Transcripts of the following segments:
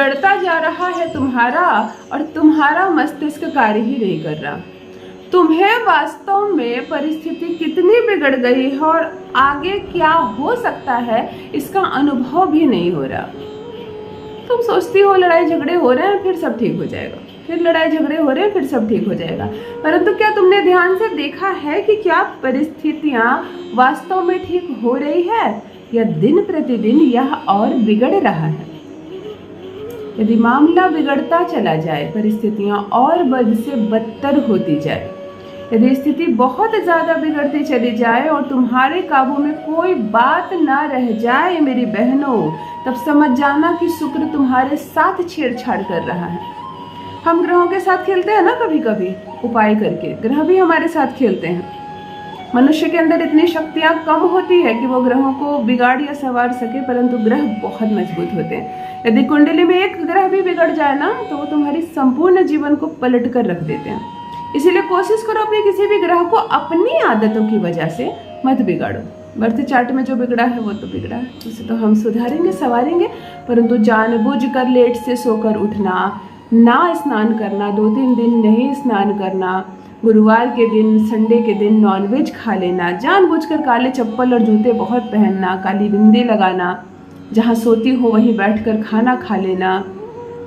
बिगड़ता जा रहा है तुम्हारा, और तुम्हारा मस्तिष्क कार्य ही नहीं कर रहा। तुम्हें वास्तव में परिस्थिति कितनी बिगड़ गई है और आगे क्या हो सकता है इसका अनुभव भी नहीं हो रहा। तुम सोचती हो लड़ाई झगड़े हो रहे हैं फिर सब ठीक हो जाएगा, फिर लड़ाई झगड़े हो रहे हैं फिर सब ठीक हो जाएगा, परंतु क्या तुमने ध्यान से देखा है कि क्या परिस्थितियां वास्तव में ठीक हो रही है या दिन प्रतिदिन यह और बिगड़ रहा है? यदि मामला बिगड़ता चला जाए, परिस्थितियां और बद से बदतर होती जाए, यदि स्थिति बहुत ज्यादा बिगड़ती चली जाए और तुम्हारे काबू में कोई बात ना रह जाए मेरी बहनों, तब समझ जाना कि शुक्र तुम्हारे साथ छेड़छाड़ कर रहा है। हम ग्रहों के साथ खेलते हैं ना कभी कभी उपाय करके, ग्रह भी हमारे साथ खेलते हैं। मनुष्य के अंदर इतनी शक्तियां कम होती है कि वो ग्रहों को बिगाड़ या संवार सके, परंतु ग्रह बहुत मजबूत होते हैं। यदि कुंडली में एक ग्रह भी बिगड़ जाए ना तो वो तुम्हारी संपूर्ण जीवन को पलट कर रख देते हैं। इसीलिए कोशिश करो अपने किसी भी ग्रह को अपनी आदतों की वजह से मत बिगाड़ो। बर्थ चार्ट में जो बिगड़ा है वो तो बिगड़ा है, उसे तो हम सुधारेंगे संवारेंगे, परंतु जानबूझकर लेट से सोकर उठना, ना स्नान करना, 2-3 दिन नहीं स्नान करना, गुरुवार के दिन संडे के दिन नॉनवेज खा लेना, जानबूझकर काले चप्पल और जूते बहुत पहनना, काली बिंदी लगाना, जहाँ सोती हो वहीं बैठकर खाना खा लेना,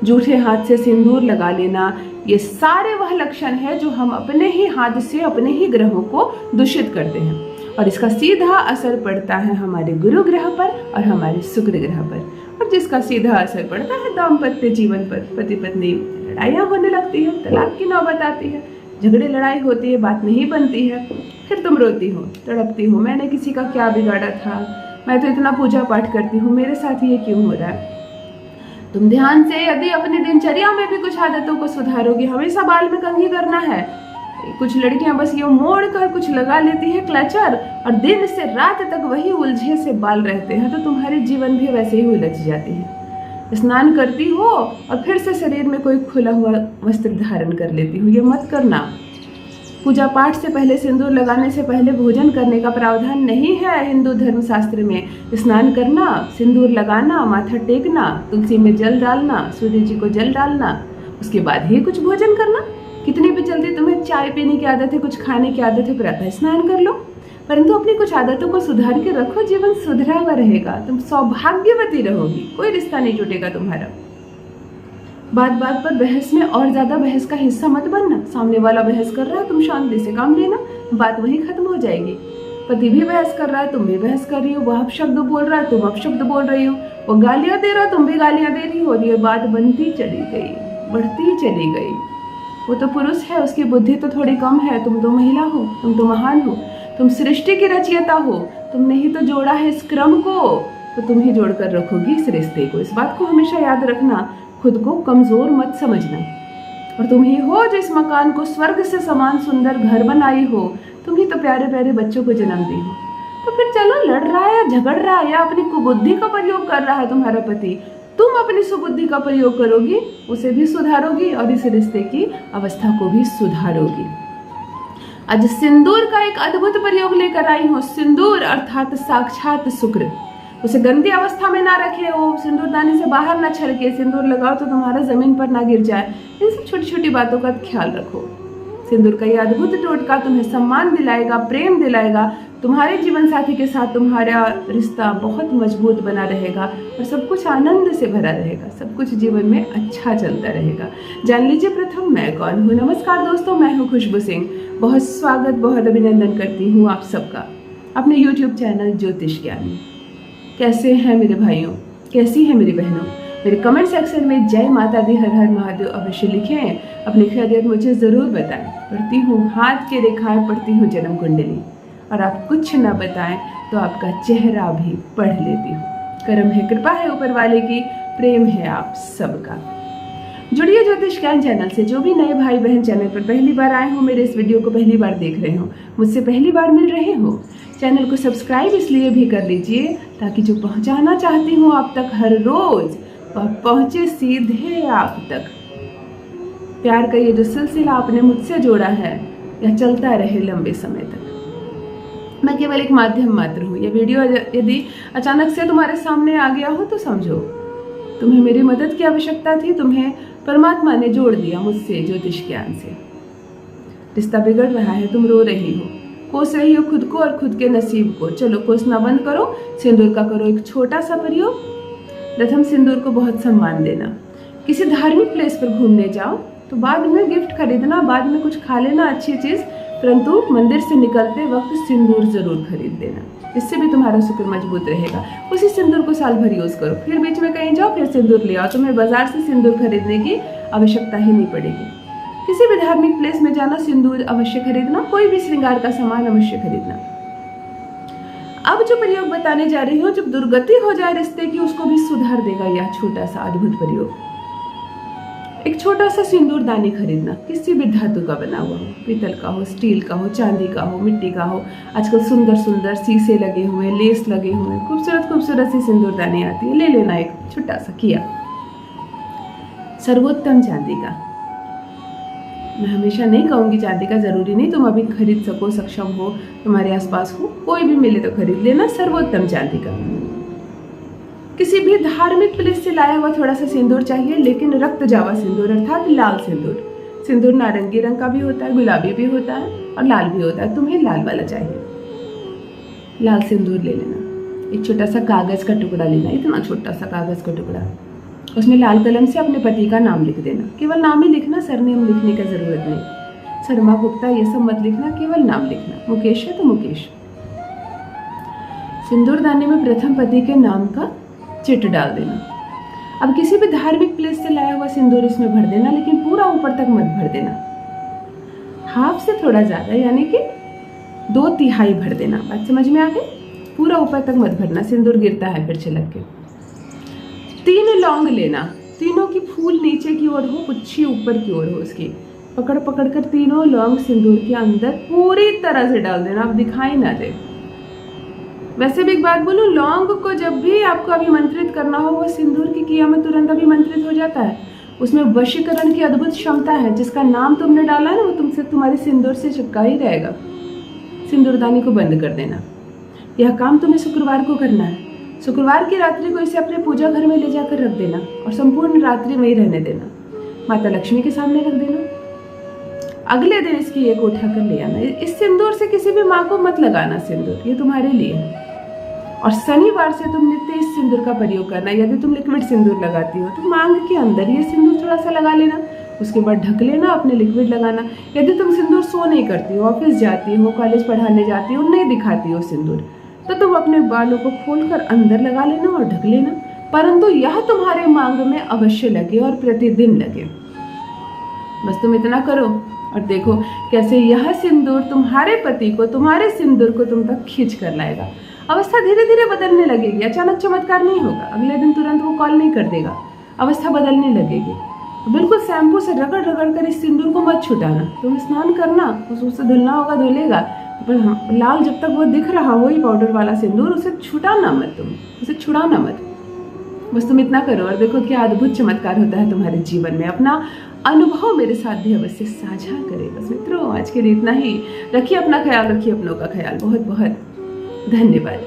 जूठे हाथ से सिंदूर लगा लेना, ये सारे वह लक्षण है जो हम अपने ही हाथ से अपने ही ग्रहों को दूषित करते हैं, और इसका सीधा असर पड़ता है हमारे गुरु ग्रह पर और हमारे शुक्र ग्रह पर, और जिसका सीधा असर पड़ता है दाम्पत्य जीवन पर। पति पत्नी लड़ाइयाँ होने लगती है, तलाक की नौबत आती है, झगड़े लड़ाई होती है, बात नहीं बनती है, फिर तुम रोती हो, तड़पती हो, मैंने किसी का क्या बिगाड़ा था, मैं तो इतना पूजा पाठ करती हूँ, मेरे साथ ये क्यों हो रहा है। तुम ध्यान से यदि अपनी दिनचर्या में भी कुछ आदतों को सुधारोगी, हमेशा बाल में कंघी करना है, कुछ लड़कियां बस ये मोड़ कर कुछ लगा लेती है क्लचर और दिन से रात तक वही उलझे से बाल रहते हैं, तो तुम्हारे जीवन भी वैसे ही उलझ जाती है। स्नान करती हो और फिर से शरीर में कोई खुला हुआ वस्त्र धारण कर लेती हो, ये मत करना। पूजा पाठ से पहले, सिंदूर लगाने से पहले भोजन करने का प्रावधान नहीं है हिंदू धर्म शास्त्र में। स्नान करना, सिंदूर लगाना, माथा टेकना, तुलसी में जल डालना, सूर्य जी को जल डालना, उसके बाद ही कुछ भोजन करना। कितनी भी जल्दी तुम्हें चाय पीने की आदत है, कुछ खाने की आदत है, प्रातः स्नान कर लो, परंतु अपनी कुछ आदतों को सुधार के रखो, जीवन सुधरा हुआ रहेगा, तुम सौभाग्यवती रहोगी, कोई रिश्ता नहीं टूटेगा तुम्हारा। बात बात पर बहस में और ज्यादा बहस का हिस्सा मत बनना। सामने वाला बहस कर रहा है, तुम शांति से काम लेना, बात वहीं खत्म हो जाएगी। पति भी बहस कर रहा है, तुम भी बहस कर रही हो, वह अपशब्द बोल रहा है, तुम अपशब्द बोल रही हो, वो गालियां दे रहा है, तुम भी गालियां दे रही हो, ये बात बनती चली गई, बढ़ती चली गई। वो तो पुरुष है, उसकी बुद्धि तो थोड़ी कम है, तुम तो महिला हो, तुम तो महान हो, तुम सृष्टि की रचयिता हो, तुमने ही तो जोड़ा है इस क्रम को, तो तुम ही जोड़कर रखोगी इस रिश्ते को। इस बात को हमेशा याद रखना, खुद को कमजोर मत समझना। और तुम ही हो जो इस मकान को स्वर्ग से समान सुंदर घर बनाई हो, तुम ही तो प्यारे प्यारे बच्चों को जन्म दी हो। तो फिर चलो, लड़ रहा है या झगड़ रहा है या अपनी कुबुद्धि का प्रयोग कर रहा है तुम्हारा पति, तुम अपनी सुबुद्धि का प्रयोग करोगी, उसे भी सुधारोगी और इस रिश्ते की अवस्था को भी सुधारोगी। आज सिंदूर का एक अद्भुत प्रयोग लेकर आई हूँ। सिंदूर अर्थात साक्षात शुक्र, उसे गंदी अवस्था में ना रखे, वो सिंदूरदानी से बाहर ना छलके, सिंदूर लगाओ तो तुम्हारा जमीन पर ना गिर जाए, इन सब छोटी छोटी बातों का ख्याल रखो। सिंदूर का ये अद्भुत टोटका तुम्हें सम्मान दिलाएगा, प्रेम दिलाएगा, तुम्हारे जीवन साथी के साथ तुम्हारा रिश्ता बहुत मजबूत बना रहेगा और सब कुछ आनंद से भरा रहेगा, सब कुछ जीवन में अच्छा चलता रहेगा। जान लीजिए प्रथम मैं कौन हूँ। नमस्कार दोस्तों, मैं हूँ खुशबू सिंह। बहुत स्वागत, बहुत अभिनंदन करती हूँ आप सबका अपने YouTube चैनल ज्योतिष ज्ञान में। कैसे हैं मेरे भाइयों, कैसी हैं मेरी बहनों? मेरे कमेंट सेक्शन में जय माता दी, हर हर महादेव अवश्य लिखें, अपनी खैरियत मुझे ज़रूर बताएं। पढ़ती हूँ हाथ की रेखाएं, पढ़ती हूँ जन्म कुंडली, और आप कुछ न बताएं तो आपका चेहरा भी पढ़ लेती हूँ। करम है, कृपा है ऊपर वाले की, प्रेम है आप सबका। जुड़िए ज्योतिष ज्ञान चैनल से। जो भी नए भाई बहन चैनल पर पहली बार आए हो, मेरे इस वीडियो को पहली बार देख रहे हो, मुझसे पहली बार मिल रहे हो, चैनल को सब्सक्राइब इसलिए भी कर लीजिए ताकि जो पहुंचाना चाहती हूँ आप तक हर रोज, वह पहुंचे सीधे आप तक। प्यार का ये जो सिलसिला आपने मुझसे जोड़ा है, यह चलता रहे लंबे समय तक। मैं केवल एक माध्यम मात्र हूँ। यह वीडियो यदि अचानक से तुम्हारे सामने आ गया हो तो समझो तुम्हें मेरी मदद की आवश्यकता थी, तुम्हें परमात्मा ने जोड़ दिया मुझसे ज्योतिष ज्ञान से। रिश्ता बिगड़ रहा है, तुम रो रही हो, कोस रही हो खुद को और खुद के नसीब को। चलो कोसना बंद करो, सिंदूर का करो एक छोटा सा प्रयोग। प्रथम सिंदूर को बहुत सम्मान देना। किसी धार्मिक प्लेस पर घूमने जाओ तो बाद में गिफ्ट खरीदना, बाद में कुछ खा लेना अच्छी चीज़, परंतु मंदिर से निकलते वक्त सिंदूर जरूर खरीद देना, इससे भी तुम्हारा शुक्र मजबूत रहेगा। उसी सिंदूर को साल भर यूज़ करो, फिर बीच में कहीं जाओ फिर सिंदूर ले आओ, तुम्हें बाजार से सिंदूर खरीदने की आवश्यकता ही नहीं पड़ेगी। किसी भी धार्मिक प्लेस में जाना, सिंदूर अवश्य खरीदना, कोई भी श्रृंगार का सामान अवश्य खरीदना। अब जो प्रयोग बताने जा रही हूँ, जब दुर्गति हो जाए रिश्ते की, उसको भी सुधार देगा यह छोटा सा अद्भुत प्रयोग। एक छोटा सा सिंदूरदानी खरीदना, किसी भी धातु का बना हुआ हो, पीतल का हो, स्टील का हो, चांदी का हो, मिट्टी का हो। आजकल सुंदर सुंदर शीशे लगे हुए, लेस लगे हुए, खूबसूरत खूबसूरत सी सिंदूरदानी आती है, ले लेना एक छोटा सा किया। सर्वोत्तम चांदी का, मैं हमेशा नहीं कहूँगी चांदी का, जरूरी नहीं तुम अभी खरीद सको, सक्षम हो, तुम्हारे आसपास हो, कोई भी मिले तो खरीद लेना, सर्वोत्तम चांदी का। किसी भी धार्मिक प्लेस से लाया हुआ थोड़ा सा सिंदूर चाहिए, लेकिन रक्त जावा सिंदूर अर्थात लाल सिंदूर। सिंदूर नारंगी रंग का भी होता है, गुलाबी भी होता है और लाल भी होता है, तुम्हें लाल वाला चाहिए। लाल सिंदूर ले लेना। एक छोटा सा कागज का टुकड़ा लेना, इतना छोटा सा कागज का टुकड़ा, उसमें लाल कलम से अपने पति का नाम लिख देना। केवल नाम ही लिखना, सरनेम लिखने की जरूरत नहीं, शर्मा गुप्ता ये सब मत लिखना, केवल नाम लिखना। मुकेश है तो मुकेश। सिंदूरदानी में प्रथम पति के नाम का चिट डाल देना। अब किसी भी धार्मिक प्लेस से लाया हुआ सिंदूर इसमें भर देना, लेकिन पूरा ऊपर तक मत भर देना, हाफ से थोड़ा ज्यादा, यानी कि 2/3 भर देना। बात समझ में आ गई? पूरा ऊपर तक मत भरना, सिंदूर गिरता है फिर छलक के। 3 लौंग लेना, तीनों की फूल नीचे की ओर हो, गुच्छी ऊपर की ओर हो, उसकी पकड़ पकड़ कर तीनों लौंग सिंदूर के अंदर पूरी तरह से डाल देना, अब दिखाई ना दे। वैसे भी एक बात बोलूं, लौंग को जब भी आपको अभिमंत्रित करना हो, वो सिंदूर की क्रिया में तुरंत अभिमंत्रित हो जाता है। उसमें वशीकरण की अद्भुत क्षमता है। जिसका नाम तुमने डाला है ना, वो तुमसे तुम्हारे सिंदूर से चिपका ही रहेगा। सिंदूरदानी को बंद कर देना। यह काम तुम्हें शुक्रवार को करना है। शुक्रवार की रात्रि को इसे अपने पूजा घर में ले जाकर रख देना और संपूर्ण रात्रि में ही रहने देना। माता लक्ष्मी के सामने रख देना। अगले दिन इसकी एक उठा कर ले आना। इस सिंदूर से किसी भी माँ को मत लगाना सिंदूर, ये तुम्हारे लिए है। और शनिवार से तुम नित्य इस सिंदूर का प्रयोग करना। यदि तुम लिक्विड सिंदूर लगाती हो तो मांग के अंदर ये सिंदूर थोड़ा सा लगा लेना, उसके बाद ढक लेना, अपने लिक्विड लगाना। यदि तुम सिंदूर शो नहीं करती हो, ऑफिस जाती हो, कॉलेज पढ़ाने जाती हो, नहीं दिखाती हो सिंदूर, तो तुम अपने बालों को खोलकर अंदर लगा लेना और ढक लेना। परंतु यह तुम्हारे मांग में अवश्य लगे और प्रतिदिन लगे। बस तुम इतना करो और देखो कैसे यह सिंदूर तुम्हारे पति को, तुम्हारे सिंदूर को तुम तक खींच कर लाएगा। अवस्था धीरे धीरे बदलने लगेगी, अचानक चमत्कार नहीं होगा। अगले दिन तुरंत वो कॉल नहीं कर देगा, अवस्था बदलने लगेगी। बिल्कुल शैम्पू से रगड़ रगड़ कर इस सिंदूर को मत छुटाना। तुम स्नान करना, उससे धुलना होगा धुलेगा, पर लाल जब तक वो दिख रहा हो, पाउडर वाला सिंदूर, उसे छुटाना मत, तुम उसे छुड़ाना मत। बस तुम इतना करो और देखो क्या अद्भुत चमत्कार होता है तुम्हारे जीवन में। अपना अनुभव मेरे साथ भी अवश्य साझा करें। बस मित्रों, आज के लिए इतना ही। रखिए अपना ख्याल, रखिए अपनों का ख्याल। बहुत बहुत धन्यवाद।